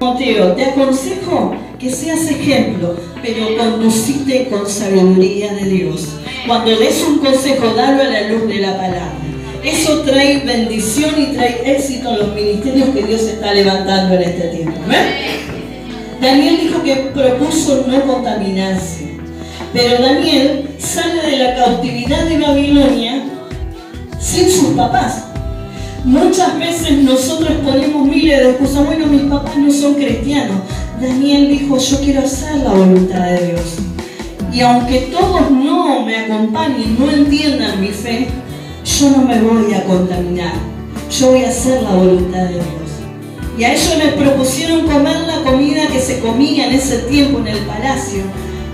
Timoteo, te aconsejo que seas ejemplo, pero conducite con sabiduría de Dios. Cuando des un consejo, dalo a la luz de la palabra. Eso trae bendición y trae éxito en los ministerios que Dios está levantando en este tiempo. Daniel dijo que propuso no contaminarse, pero Daniel sale de la cautividad de Babilonia sin sus papás. Muchas veces nosotros ponemos miles de excusas. Bueno, mis papás no son cristianos. Daniel dijo, yo quiero hacer la voluntad de Dios. Y aunque todos no me acompañen, no entiendan mi fe, yo no me voy a contaminar. Yo voy a hacer la voluntad de Dios. Y a ellos les propusieron comer la comida que se comía en ese tiempo en el palacio.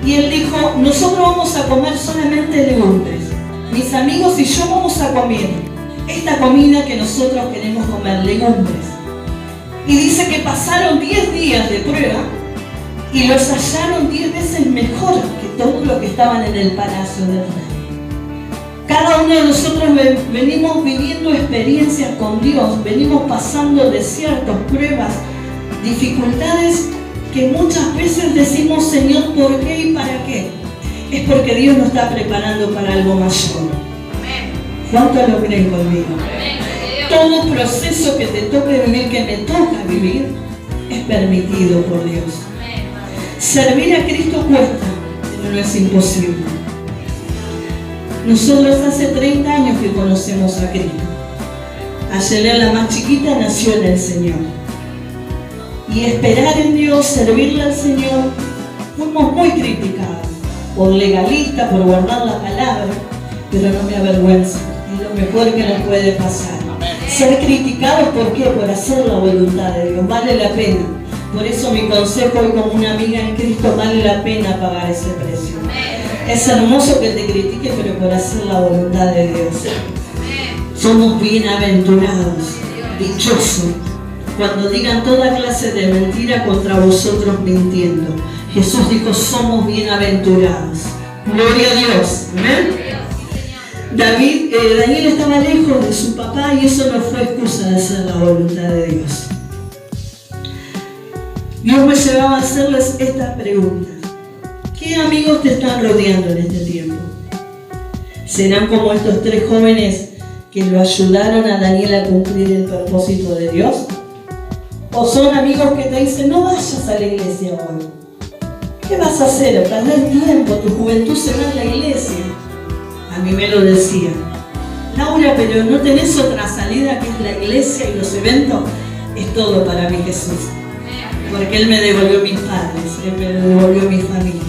Y él dijo, nosotros vamos a comer solamente legumbres. Mis amigos y yo vamos a comer esta comida que nosotros queremos comer, legumbres. Y dice que pasaron 10 días de prueba y los hallaron 10 veces mejor que todos los que estaban en el palacio del rey. Cada uno de nosotros venimos viviendo experiencias con Dios, venimos pasando desiertos, pruebas, dificultades que muchas veces decimos, Señor, ¿por qué y para qué? Es porque Dios nos está preparando para algo mayor. ¿Cuánto lo creen conmigo? Todo proceso que te toque vivir, que me toca vivir, es permitido por Dios. Servir a Cristo cuesta, pero no es imposible. Nosotros hace 30 años que conocemos a Cristo. Ayer la más chiquita nació en el Señor. Y esperar en Dios, servirle al Señor, fuimos muy criticados por legalistas, por guardar la palabra, pero no me avergüenza. Es lo mejor que nos puede pasar. Ser criticados, ¿por qué? Por hacer la voluntad de Dios. Vale la pena. Por eso mi consejo hoy como una amiga en Cristo, vale la pena pagar ese precio. Es hermoso que te critique, pero por hacer la voluntad de Dios. Somos bienaventurados, dichosos, cuando digan toda clase de mentira contra vosotros mintiendo. Jesús dijo, somos bienaventurados. Gloria a Dios. Amén. Daniel estaba lejos de su papá y eso no fue excusa de hacer la voluntad de Dios. Dios me llevaba a hacerles estas preguntas. ¿Qué amigos te están rodeando en este tiempo? ¿Serán como estos 3 jóvenes que lo ayudaron a Daniel a cumplir el propósito de Dios? ¿O son amigos que te dicen, no vayas a la iglesia hoy? ¿Qué vas a hacer? Perder tiempo, tu juventud se va a la iglesia. A mí me lo decía, Laura, pero ¿no tenés otra salida que es la iglesia y los eventos? Es todo para mí Jesús, porque Él me devolvió mis padres, Él me devolvió mi familia.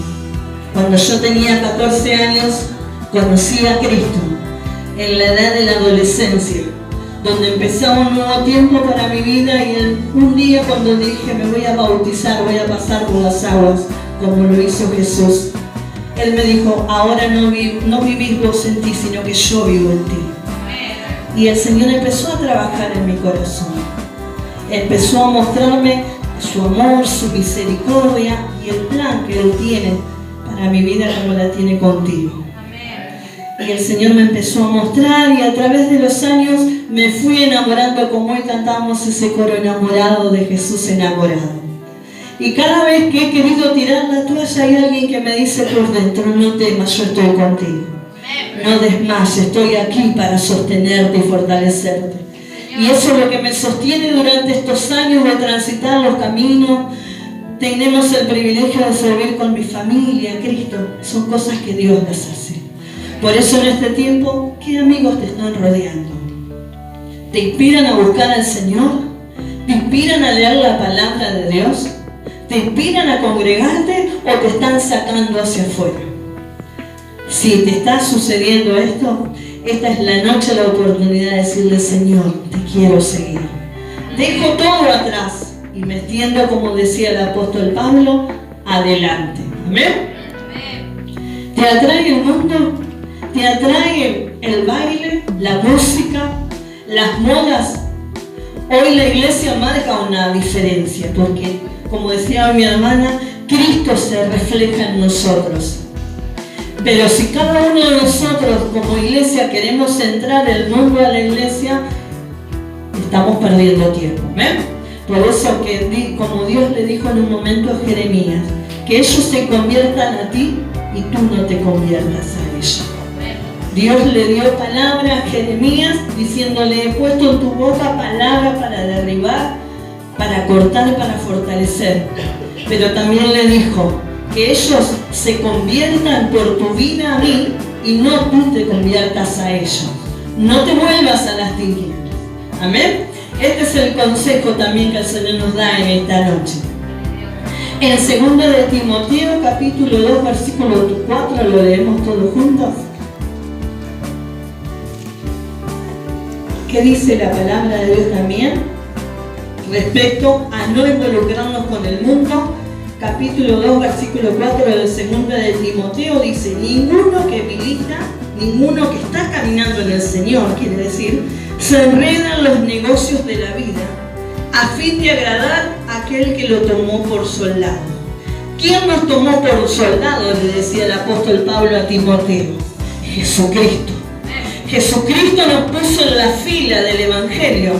Cuando yo tenía 14 años, conocí a Cristo, en la edad de la adolescencia, donde empezaba un nuevo tiempo para mi vida y un día cuando dije, me voy a bautizar, voy a pasar por las aguas, como lo hizo Jesús. Él me dijo, ahora no vivís vos en ti, sino que yo vivo en ti. Y el Señor empezó a trabajar en mi corazón. Empezó a mostrarme su amor, su misericordia y el plan que Él tiene para mi vida como la tiene contigo. Y el Señor me empezó a mostrar y a través de los años me fui enamorando, como hoy cantamos ese coro, enamorado de Jesús, enamorado. Y cada vez que he querido tirar la toalla hay alguien que me dice por dentro, no temas, yo estoy contigo. No desmayes, estoy aquí para sostenerte y fortalecerte. Y eso es lo que me sostiene durante estos años de transitar los caminos. Tenemos el privilegio de servir con mi familia, Cristo. Son cosas que Dios las hace. Por eso en este tiempo, ¿qué amigos te están rodeando? ¿Te inspiran a buscar al Señor? ¿Te inspiran a leer la palabra de Dios? ¿Te inspiran a congregarte o te están sacando hacia afuera? Si te está sucediendo esto, esta es la noche, la oportunidad de decirle: Señor, te quiero seguir. Dejo todo atrás y me extiendo, como decía el apóstol Pablo, adelante. ¿Amén? ¿Te atrae el mundo? ¿Te atrae el baile, la música, las modas? Hoy la iglesia marca una diferencia, porque, como decía mi hermana, Cristo se refleja en nosotros. Pero si cada uno de nosotros como iglesia queremos entrar el mundo a la iglesia, estamos perdiendo tiempo. ¿Ven? Por eso que, como Dios le dijo en un momento a Jeremías, que ellos se conviertan a ti y tú no te conviertas a ellos. Dios le dio palabra a Jeremías diciéndole: he puesto en tu boca palabra para derribar, para cortar, para fortalecer. Pero también le dijo que ellos se conviertan por tu vida a mí y no tú te conviertas a ellos. No te vuelvas a las tinieblas. Amén. Este es el consejo también que el Señor nos da en esta noche. En 2 de Timoteo, capítulo 2, versículo 4, lo leemos todos juntos. ¿Qué dice la palabra de Dios también? Respecto a no involucrarnos con el mundo. Capítulo 2, versículo 4 de 2 de Timoteo dice: ninguno que milita, ninguno que está caminando en el Señor, quiere decir, se enreda en los negocios de la vida a fin de agradar a aquel que lo tomó por soldado. ¿Quién nos tomó por soldado?, le decía el apóstol Pablo a Timoteo. Jesucristo. Jesucristo nos puso en la fila del Evangelio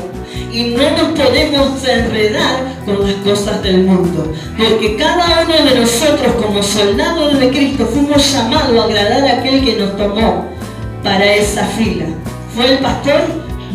y no nos podemos enredar con las cosas del mundo, porque cada uno de nosotros como soldados de Cristo fuimos llamados a agradar a aquel que nos tomó para esa fila. ¿Fue el pastor?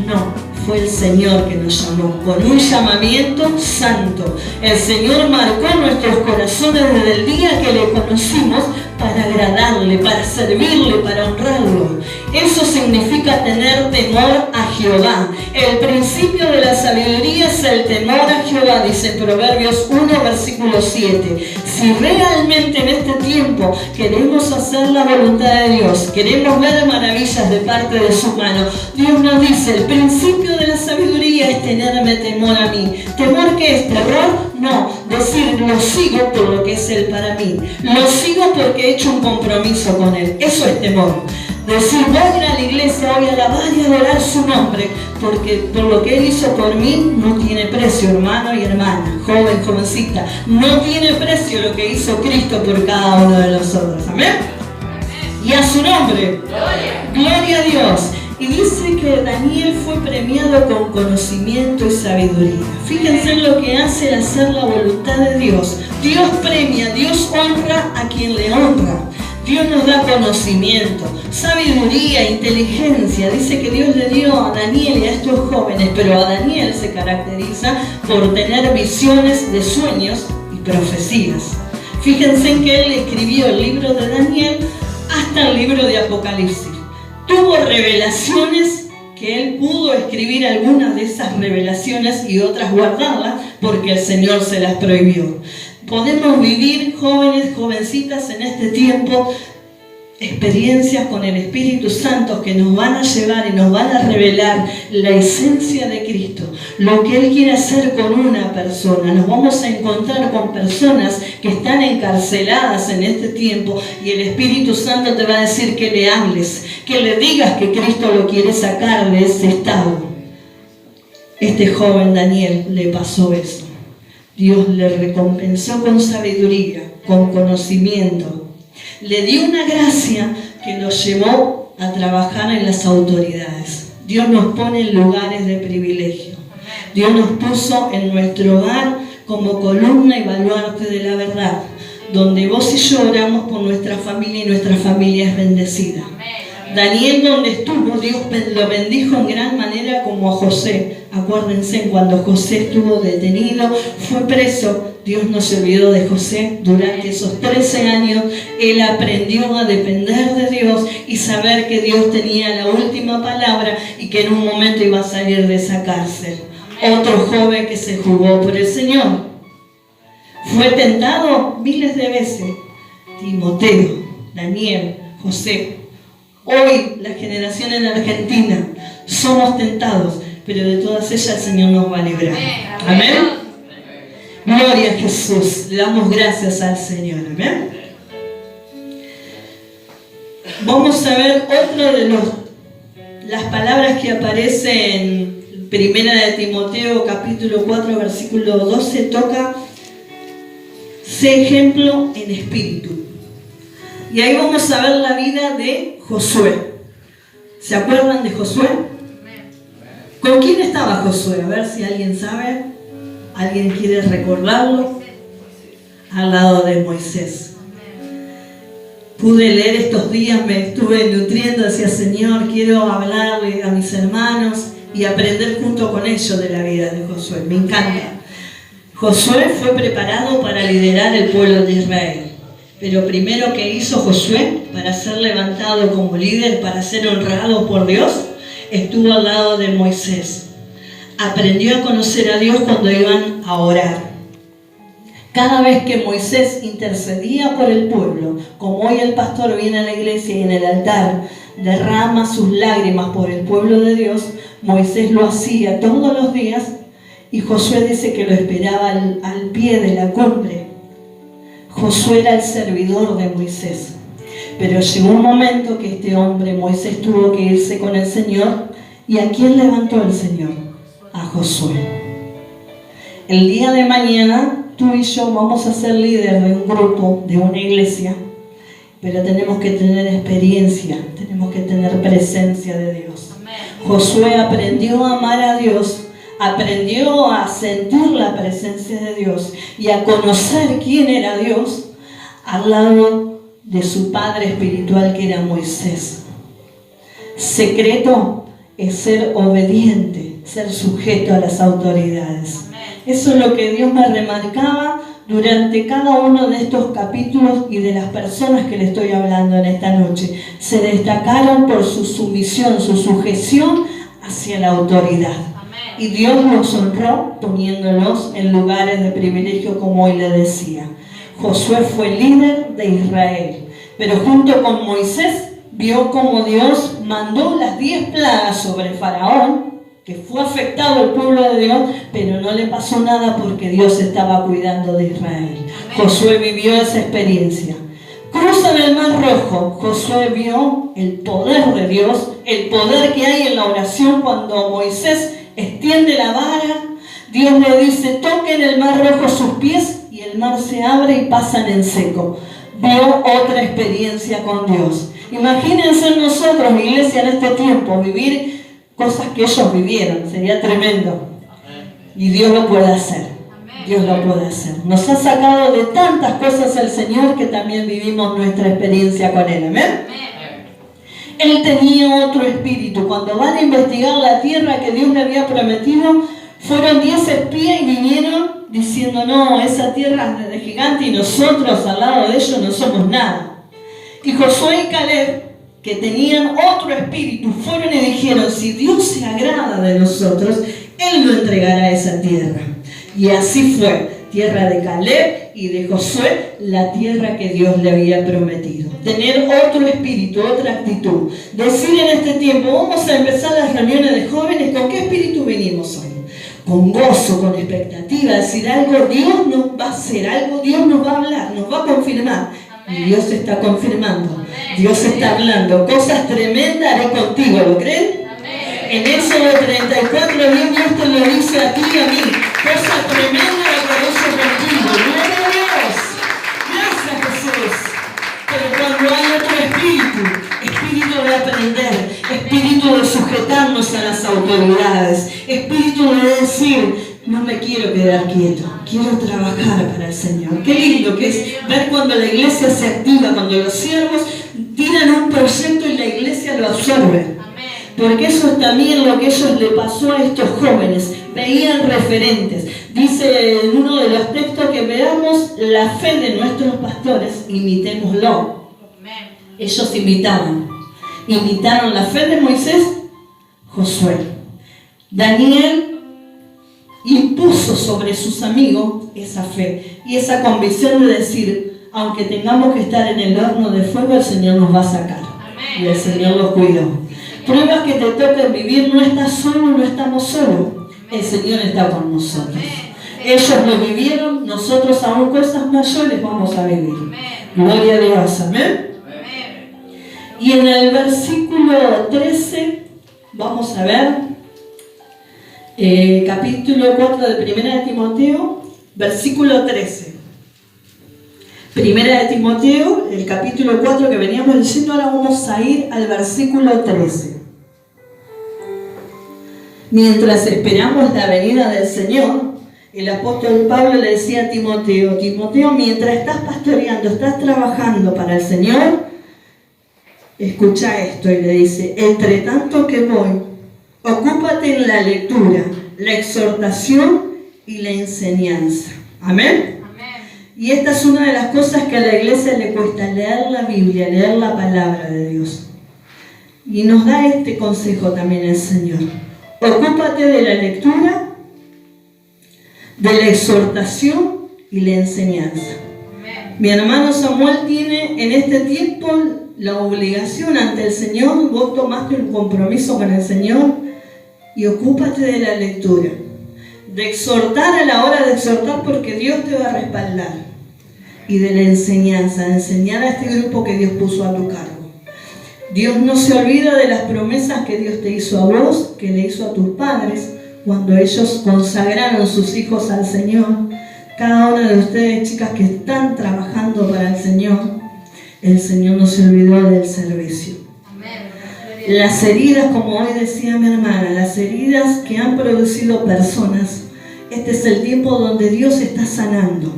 No, fue el Señor que nos llamó con un llamamiento santo. El Señor marcó nuestros corazones desde el día que le conocimos para agradarle, para servirle, para honrarlo. Eso significa tener temor a Jehová. El principio de la sabiduría es el temor a Jehová, dice Proverbios 1, versículo 7. Si realmente en este tiempo queremos hacer la voluntad de Dios, queremos ver maravillas de parte de su mano, Dios nos dice: el principio de la sabiduría es tenerme temor a mí. ¿Temor qué es? ¿Terror? No, decir: lo sigo por lo que es Él para mí. Lo sigo porque he hecho un compromiso con Él. Eso es temor. Decir: voy a ir a la iglesia, voy a alabar y adorar su nombre, porque por lo que Él hizo por mí no tiene precio, hermano y hermana, joven, jovencita. No tiene precio lo que hizo Cristo por cada uno de nosotros. Amén. Y a su nombre. Gloria a Dios. Y dice que Daniel fue premiado con conocimiento y sabiduría. Fíjense en lo que hace el hacer la voluntad de Dios. Dios premia, Dios honra a quien le honra. Dios nos da conocimiento, sabiduría, inteligencia. Dice que Dios le dio a Daniel y a estos jóvenes, pero a Daniel se caracteriza por tener visiones de sueños y profecías. Fíjense en que él escribió el libro de Daniel hasta el libro de Apocalipsis. Tuvo revelaciones que él pudo escribir algunas de esas revelaciones y otras guardarlas porque el Señor se las prohibió. Podemos vivir, jóvenes, jovencitas, en este tiempo experiencias con el Espíritu Santo que nos van a llevar y nos van a revelar la esencia de Cristo, lo que Él quiere hacer con una persona. Nos vamos a encontrar con personas que están encarceladas en este tiempo y el Espíritu Santo te va a decir que le hables, que le digas que Cristo lo quiere sacar de ese estado. Este joven Daniel le pasó eso. Dios le recompensó con sabiduría, con conocimiento. Le dio una gracia que lo llevó a trabajar en las autoridades. Dios nos pone en lugares de privilegio. Dios nos puso en nuestro hogar como columna y baluarte de la verdad, donde vos y yo oramos por nuestra familia y nuestra familia es bendecida. Daniel, donde estuvo, Dios lo bendijo en gran manera, como a José. Acuérdense, cuando José estuvo detenido, fue preso, Dios no se olvidó de José. Durante esos 13 años, él aprendió a depender de Dios y saber que Dios tenía la última palabra y que en un momento iba a salir de esa cárcel. Otro joven que se jugó por el Señor. Fue tentado miles de veces. Timoteo, Daniel, José. Hoy, la generación en Argentina, somos tentados, pero de todas ellas el Señor nos va a librar. Amén. Gloria a Jesús. Le damos gracias al Señor. Amén. Vamos a ver otra de las palabras que aparece en Primera de Timoteo, capítulo 4, versículo 12. Toca: sé ejemplo en espíritu. Y ahí vamos a ver la vida de Josué. ¿Se acuerdan de Josué? ¿Con quién estaba Josué? A ver si alguien sabe. ¿Alguien quiere recordarlo? Al lado de Moisés. Pude leer estos días, me estuve nutriendo, decía: Señor, quiero hablarle a mis hermanos y aprender junto con ellos de la vida de Josué. Me encanta. Josué fue preparado para liderar el pueblo de Israel. Pero primero que hizo Josué para ser levantado como líder, para ser honrado por Dios, estuvo al lado de Moisés. Aprendió a conocer a Dios cuando iban a orar. Cada vez que Moisés intercedía por el pueblo, como hoy el pastor viene a la iglesia y en el altar derrama sus lágrimas por el pueblo de Dios, Moisés lo hacía todos los días y Josué dice que lo esperaba al pie de la cumbre. Josué era el servidor de Moisés. Pero llegó un momento que este hombre, Moisés, tuvo que irse con el Señor. ¿Y a quién levantó el Señor? A Josué. El día de mañana, tú y yo vamos a ser líderes de un grupo, de una iglesia. Pero tenemos que tener experiencia, tenemos que tener presencia de Dios. Josué aprendió a amar a Dios, aprendió a sentir la presencia de Dios y a conocer quién era Dios al lado de su padre espiritual, que era Moisés. Secreto es ser obediente, ser sujeto a las autoridades. Eso es lo que Dios me remarcaba durante cada uno de estos capítulos, y de las personas que le estoy hablando en esta noche. Se destacaron por su sumisión, su sujeción hacia la autoridad. Y Dios los honró poniéndolos en lugares de privilegio, como hoy le decía. Josué fue líder de Israel, pero junto con Moisés vio cómo Dios mandó las 10 plagas sobre Faraón, que fue afectado el pueblo de Dios, pero no le pasó nada porque Dios estaba cuidando de Israel. Josué vivió esa experiencia. Cruzan el Mar Rojo. Josué vio el poder de Dios, el poder que hay en la oración cuando Moisés extiende la vara. Dios le dice: toquen el Mar Rojo sus pies, y el mar se abre y pasan en seco. Vio otra experiencia con Dios. Imagínense nosotros, iglesia, en este tiempo, vivir cosas que ellos vivieron. Sería tremendo. Y Dios lo puede hacer. Dios lo puede hacer. Nos ha sacado de tantas cosas el Señor que también vivimos nuestra experiencia con Él. Amén. Él tenía otro espíritu. Cuando van a investigar la tierra que Dios le había prometido, fueron 10 espías y vinieron diciendo: no, esa tierra es de gigante y nosotros al lado de ellos no somos nada. Y Josué y Caleb, que tenían otro espíritu, fueron y dijeron: si Dios se agrada de nosotros, Él nos entregará esa tierra. Y así fue. Tierra de Caleb y de Josué, la tierra que Dios le había prometido. Tener otro espíritu, otra actitud. Decir en este tiempo: vamos a empezar las reuniones de jóvenes. ¿Con qué espíritu venimos hoy? Con gozo, con expectativa. Decir: algo Dios nos va a hacer, algo Dios nos va a hablar, nos va a confirmar. Y Dios está confirmando. Dios está hablando. Cosas tremendas haré contigo. ¿Lo creen? En Éxodo 34, Dios te lo dice a ti y a mí. Cosas tremendas haré contigo. Gloria a Dios. Gracias, Jesús. Pero cuando hay otro espíritu de aprender, espíritu de sujetarnos a las autoridades, espíritu de decir: no me quiero quedar quieto, quiero trabajar para el Señor. Qué lindo que es ver cuando la iglesia se activa, cuando los siervos tiran un proyecto y la iglesia lo absorbe. Porque eso es también lo que ellos le pasó a estos jóvenes. Veían referentes. Dice en uno de los textos que veamos la fe de nuestros pastores, imitémoslo. Ellos imitaron la fe de Moisés. Josué, Daniel impuso sobre sus amigos esa fe y esa convicción de decir: aunque tengamos que estar en el horno de fuego, el Señor nos va a sacar. y el Señor los cuidó. Pruebas que te tocan vivir, no estás solo, no estamos solos. El Señor está con nosotros. Ellos lo vivieron, nosotros aún cosas mayores vamos a vivir. Gloria a Dios, amén. Y en el versículo 13, vamos a ver, capítulo 4 de 1 de Timoteo, versículo 13. 1 de Timoteo, el capítulo 4 que veníamos leyendo, ahora vamos a ir al versículo 13. Mientras esperamos la venida del Señor, el apóstol Pablo le decía a Timoteo, Timoteo, mientras estás pastoreando, estás trabajando para el Señor, escucha esto, y le dice, entre tanto que voy, ocúpate en la lectura, la exhortación y la enseñanza. Amén. Y esta es una de las cosas que a la iglesia le cuesta, leer la Biblia, leer la palabra de Dios. Y nos da este consejo también el Señor. Ocúpate de la lectura, de la exhortación y la enseñanza. Mi hermano Samuel tiene en este tiempo la obligación ante el Señor. Vos tomaste un compromiso con el Señor y ocúpate de la lectura, de exhortar a la hora de exhortar, porque Dios te va a respaldar, y de la enseñanza, de enseñar a este grupo que Dios puso a tu cargo. Dios no se olvida de las promesas que Dios te hizo a vos, que le hizo a tus padres, cuando ellos consagraron sus hijos al Señor. Cada una de ustedes, chicas, que están trabajando para el Señor no se olvidó del servicio. Las heridas, como hoy decía mi hermana, las heridas que han producido personas, este es el tiempo donde Dios está sanando.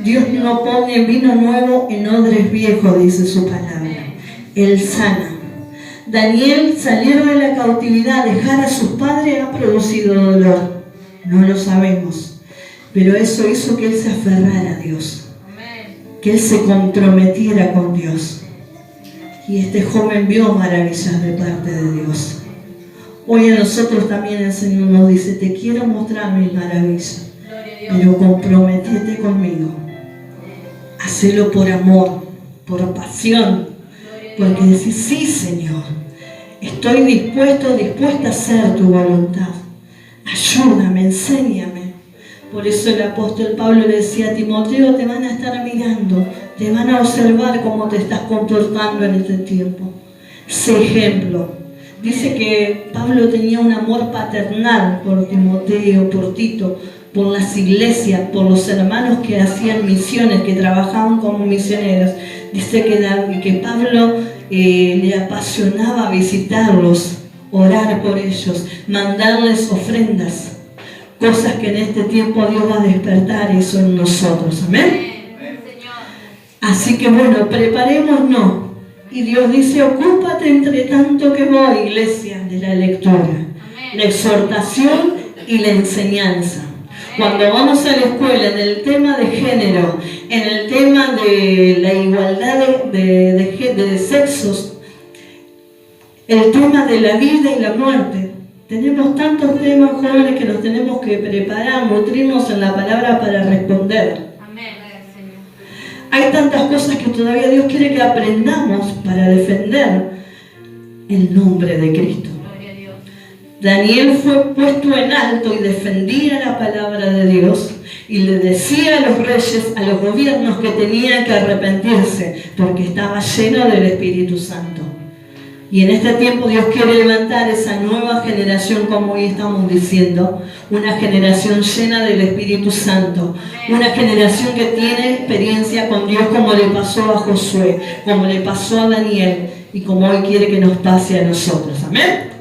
Dios no pone vino nuevo en odres viejos, dice su palabra. Él sana. Daniel, salir de la cautividad, dejar a sus padres, ha producido dolor. No lo sabemos. Pero eso hizo que él se aferrara a Dios. Que él se comprometiera con Dios. Y este joven vio maravillas de parte de Dios. Hoy a nosotros también el Señor nos dice, te quiero mostrar mis maravillas, pero comprométete conmigo. Hacelo por amor, por pasión, porque decís, sí, Señor, estoy dispuesta a hacer tu voluntad. Ayúdame, enséñame. Por eso el apóstol Pablo le decía a Timoteo, te van a estar mirando, te van a observar cómo te estás comportando en este tiempo. Sé ejemplo. Dice que Pablo tenía un amor paternal por Timoteo, por Tito, por las iglesias, por los hermanos que hacían misiones, que trabajaban como misioneros. Dice que Pablo le apasionaba visitarlos, orar por ellos, mandarles ofrendas. Cosas que en este tiempo Dios va a despertar y son nosotros. Amén. Así que bueno, preparémonos. Y Dios dice, ocúpate entre tanto que voy, iglesia, de la lectura, la exhortación y la enseñanza. Cuando vamos a la escuela, en el tema de género, en el tema de la igualdad de sexos, el tema de la vida y la muerte, tenemos tantos temas, jóvenes, que nos tenemos que preparar, nutrirnos en la palabra para responder. Hay tantas cosas que todavía Dios quiere que aprendamos para defender el nombre de Cristo. Daniel fue puesto en alto y defendía la palabra de Dios y le decía a los reyes, a los gobiernos, que tenían que arrepentirse porque estaba lleno del Espíritu Santo. Y en este tiempo Dios quiere levantar esa nueva generación, como hoy estamos diciendo, una generación llena del Espíritu Santo, una generación que tiene experiencia con Dios, como le pasó a Josué, como le pasó a Daniel y como hoy quiere que nos pase a nosotros. Amén.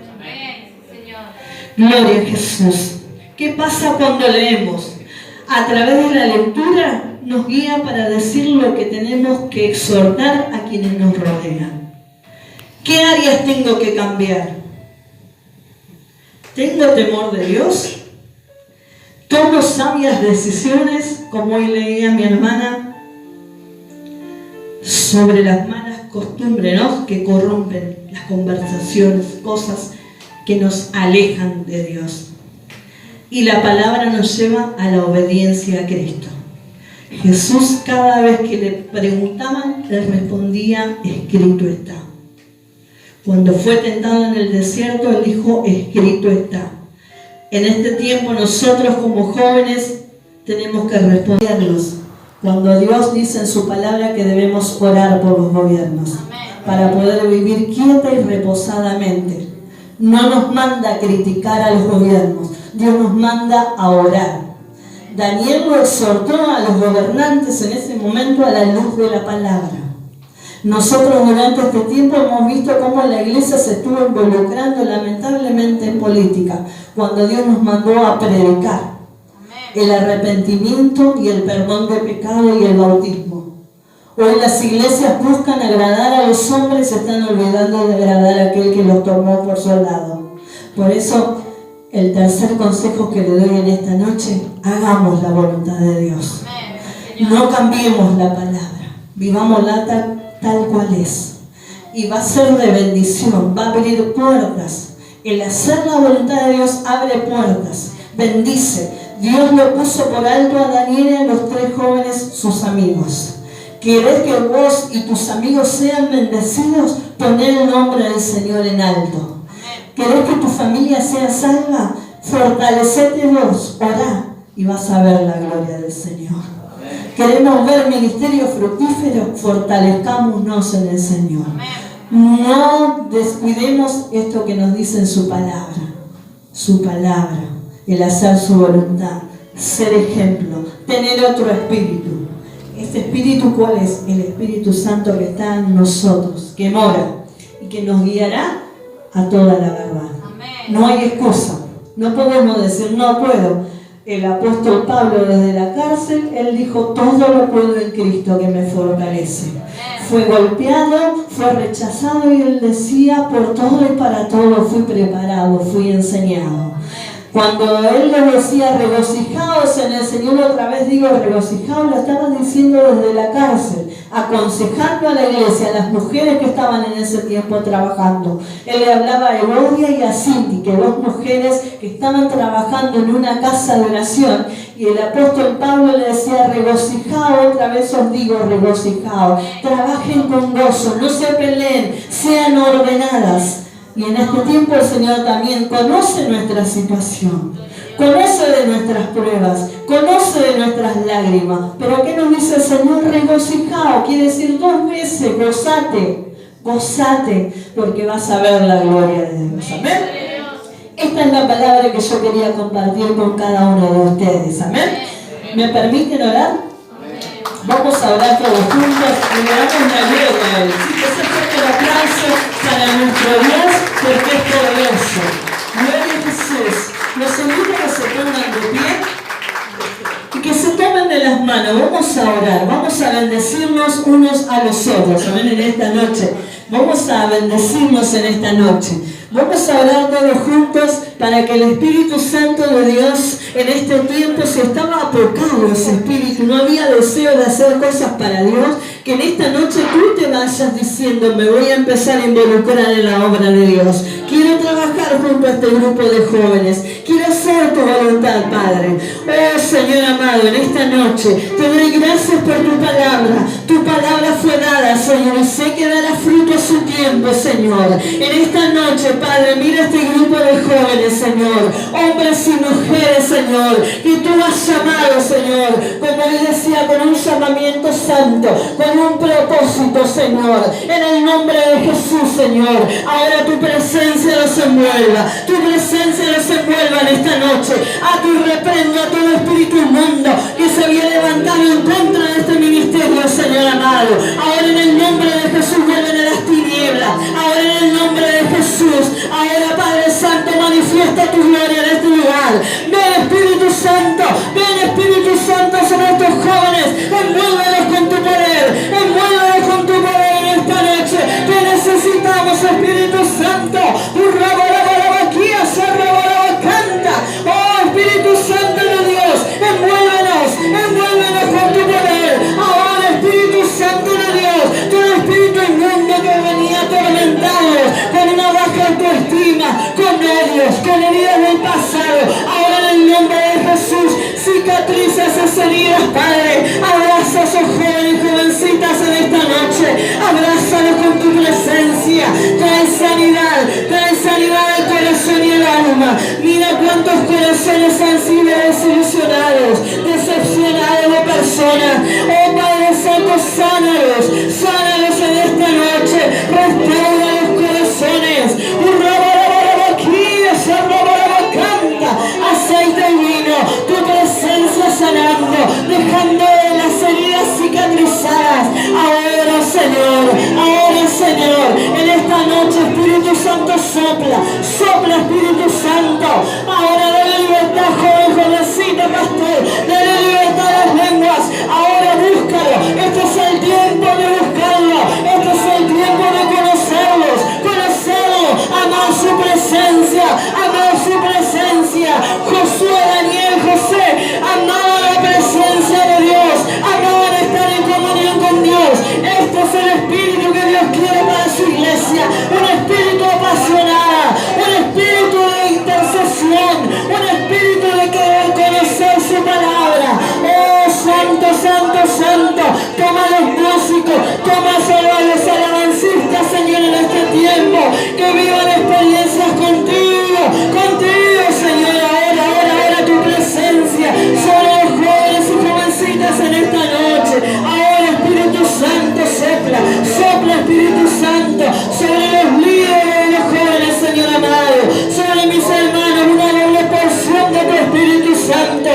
Gloria a Jesús. ¿Qué pasa cuando leemos? A través de la lectura nos guía para decir lo que tenemos que exhortar a quienes nos rodean. ¿Qué áreas tengo que cambiar? ¿Tengo temor de Dios? ¿Tomo sabias decisiones, como hoy leía mi hermana, sobre las malas costumbres, ¿no?, que corrompen las conversaciones, cosas que nos alejan de Dios? Y la palabra nos lleva a la obediencia a Cristo. Jesús, cada vez que le preguntaban, él respondía, escrito está. Cuando fue tentado en el desierto, él dijo, escrito está. En este tiempo nosotros como jóvenes tenemos que responderlos. Cuando Dios dice en su palabra que debemos orar por los gobiernos para poder vivir quieta y reposadamente. No nos manda a criticar a los gobiernos, Dios nos manda a orar. Daniel lo exhortó a los gobernantes en ese momento a la luz de la palabra. Nosotros durante este tiempo hemos visto cómo la iglesia se estuvo involucrando lamentablemente en política, cuando Dios nos mandó a predicar el arrepentimiento y el perdón de pecado y el bautismo. Hoy las iglesias buscan agradar a los hombres y se están olvidando de agradar a aquel que los tomó por soldado. Por eso, el tercer consejo que le doy en esta noche, hagamos la voluntad de Dios. No cambiemos la palabra, vivámosla tal cual es. Y va a ser de bendición, va a abrir puertas. El hacer la voluntad de Dios abre puertas, bendice. Dios lo puso por alto a Daniel y a los 3 jóvenes, sus amigos. ¿Querés que vos y tus amigos sean bendecidos? Poné el nombre del Señor en alto. ¿Querés que tu familia sea salva? Fortalecete vos, orá y vas a ver la gloria del Señor. ¿Queremos ver ministerio fructífero? Fortalezcámonos en el Señor. No descuidemos esto que nos dice en su palabra. Su palabra, el hacer su voluntad, ser ejemplo, tener otro espíritu. ¿Este espíritu cuál es? El Espíritu Santo que está en nosotros, que mora y que nos guiará a toda la verdad. No hay excusa. No podemos decir, no puedo. El apóstol Pablo desde la cárcel, él dijo, todo lo puedo en Cristo que me fortalece. Fue golpeado, fue rechazado y él decía, por todo y para todo fui preparado, fui enseñado. Cuando él les decía, regocijaos en el Señor, otra vez digo, regocijaos, lo estaban diciendo desde la cárcel, aconsejando a la iglesia, a las mujeres que estaban en ese tiempo trabajando. Él le hablaba a Evodia y a Cinti, que 2 mujeres que estaban trabajando en una casa de oración, y el apóstol Pablo le decía, regocijaos, otra vez os digo, regocijaos, trabajen con gozo, no se peleen, sean ordenadas. Y en este tiempo el Señor también conoce nuestra situación, conoce de nuestras pruebas, conoce de nuestras lágrimas. Pero ¿qué nos dice el Señor? Regocijado, quiere decir 2 veces, gozate, gozate, porque vas a ver la gloria de Dios. Amén. Esta es la palabra que yo quería compartir con cada uno de ustedes. Amén. ¿Me permiten orar? Vamos a orar todos juntos y le damos la gloria a Él. Si se fuerte el aplauso para nuestro Dios, porque es poderoso. Gloria a Jesús. Los invito a que se pongan de pie y que se tomen de las manos. Vamos a orar, vamos a bendecirnos unos a los otros. Amén. En esta noche. Vamos a bendecirnos en esta noche. Vamos a orar todos juntos para que el Espíritu Santo de Dios en este tiempo se estaba apocado ese Espíritu, no había deseo de hacer cosas para Dios, que en esta noche tú te vayas diciendo, me voy a empezar a involucrar en la obra de Dios. Quiero trabajar junto a este grupo de jóvenes. Quiero hacer tu voluntad, Padre. Oh Señor amado, en esta noche te doy gracias por tu palabra. Tu palabra fue dada, Señor, y sé que dará fruto a su tiempo, Señor. En esta noche, Padre, mira este grupo de jóvenes, Señor, hombres y mujeres, Señor, que tú has llamado, Señor, como él decía, con un llamamiento santo, con un propósito, Señor, en el nombre de Jesús, Señor. Ahora tu presencia los envuelva, tu presencia los envuelva en esta noche. A tu reprendo a todo espíritu inmundo que se había levantado en contra de este ministerio, Señor amado. Ahora en el nombre de Jesús vuelven a las tinieblas. Ahora en el nombre de Jesús. Ahora, Padre Santo, manifiesta tu gloria en este lugar. Ven Espíritu Santo, ven Espíritu Santo sobre estos jóvenes. Envuélvelos con tu poder, envuélvelos con tu poder en esta noche. Te necesitamos, Espíritu Santo. Oh Espíritu Santo de Dios, envuélvenos, envuélvenos con tu poder. Ahora, Espíritu Santo de Dios, todo espíritu inmundo que venía atormentado con una baja autoestima, con odios, con heridas del pasado, ahora en el nombre de Jesús, cicatriza esas heridas, Padre. Abraza a esos jóvenes y jovencitas en esta noche, abrázalos con tu presencia, trae sanidad al corazón y el alma. Mira cuántos corazones han sido desilusionados, decepcionados de personas. Oh Padre Santo, sánalos en esta noche, restaura los corazones. Aceite y vino, tu presencia sanando, dejando las heridas cicatrizadas. Ahora Señor, en esta noche Espíritu Santo sopla Espíritu Santo. Ahora dale libertad, jovencita, pastor, dale libertad a las lenguas. Ahora búscalo, este es el tiempo de buscarlo, este es el tiempo de conocerlo, amar su presencia. Josué, Daniel, José, amaban la presencia de Dios, amaban estar en comunión con Dios. Este es el espíritu que Dios quiere para su iglesia, un espíritu apasionado, un espíritu de intercesión, un espíritu de querer conocer su palabra. Oh, santo, toma los músicos, toma a los alabancistas, Señor, en este tiempo, que vivan experiencias contigo, Señor. Ahora tu presencia sobre los jóvenes y jovencitas en esta noche. Ahora Espíritu Santo, sopla Espíritu Santo sobre los líderes de los jóvenes, Señor amado, sobre mis hermanos, una doble porción de tu Espíritu Santo.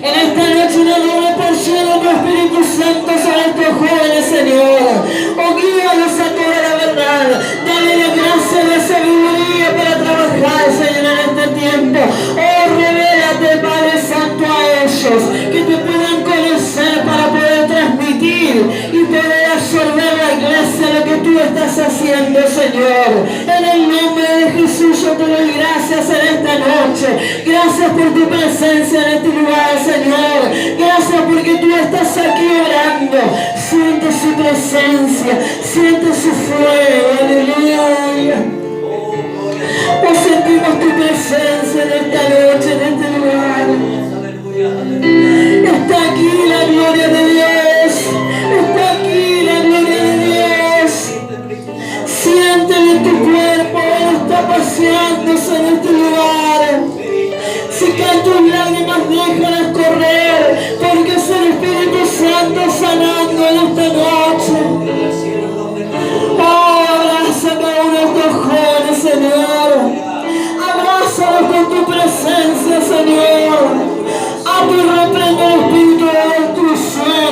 En esta noche una doble porción de tu Espíritu Santo sobre estos jóvenes, Señor. Oh, guíalos a toda la verdad. Dale la gracia de sabiduría para trabajar, Señor, en este tiempo. Oh, revélate, Padre Santo, a ellos, que te puedan conocer para poder transmitir y poder absorber la iglesia lo que tú estás haciendo, Señor. En el nombre de Jesús yo te doy gracias en esta noche. Gracias por tu presencia en este lugar, Señor. Gracias porque tú estás aquí orando. Siente su presencia, siente su fuego. Aleluya. Nos sentimos tu presencia en esta noche, en este lugar. Está aquí la gloria de Dios. Está aquí la gloria de Dios. Siéntelo en tu cuerpo. Él está paseándose en este lugar. Si caen tus lágrimas, déjalas correr, porque es el Espíritu Santo sanando en esta noche. Oh, abraza a cada uno de estos jóvenes, Señor. Abrázalos con tu presencia, Señor. Amo y reprendo el espíritu de destrucción,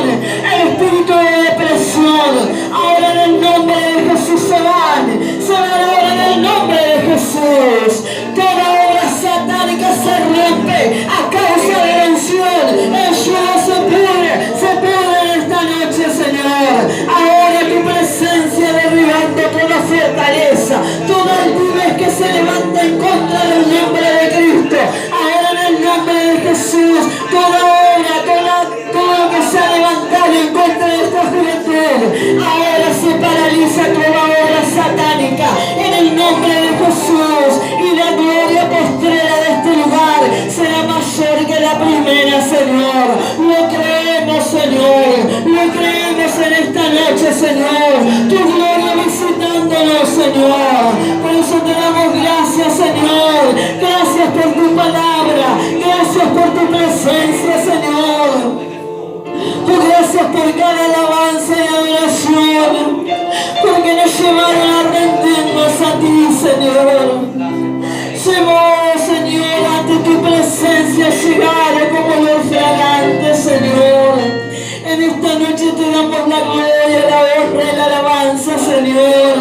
el espíritu de depresión. Ahora en el nombre de Jesús se van ahora en el nombre de Jesús. Toda obra satánica se rompe a causa de vención. El suelo se pudre en esta noche, Señor. Ahora tu presencia derribando toda fortaleza, toda altivez que se levanta en contra del nombre de Cristo. Ahora en el nombre de Jesús, toda obra, todo lo que se ha levantado en contra de esta juventud, ahora se paraliza toda obra satánica en el nombre de Jesús, y la gloria postrera de este lugar será mayor que la primera, Señor. Lo creemos, Señor, lo creemos en esta noche, Señor. Tu gloria visitándonos, Señor. Por eso te damos gracias, Señor. Gracias por tu palabra, gracias por tu presencia, Señor. Gracias por cada alabanza y adoración, porque nos llevaron a rendirnos a ti, Señor. Llevó, Señor, ante tu presencia, llegaron como los fragantes, Señor. En esta noche te damos la gloria, la honra y la alabanza, Señor.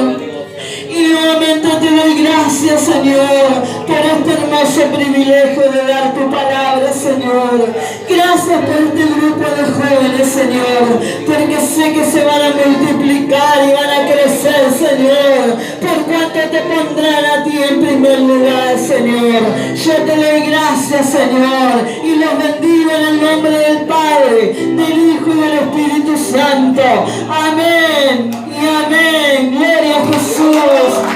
Y nuevamente te doy gracias, Señor, por este hermoso privilegio de dar tu palabra, Señor. Gracias por este grupo de jóvenes, Señor, porque sé que se van a multiplicar y van a crecer, Señor, por cuanto te pondrán a ti en primer lugar, Señor. Yo te doy gracias, Señor, y los bendigo en el nombre del Padre, del Hijo y del Espíritu Santo. Amén y amén. Gloria a Jesús.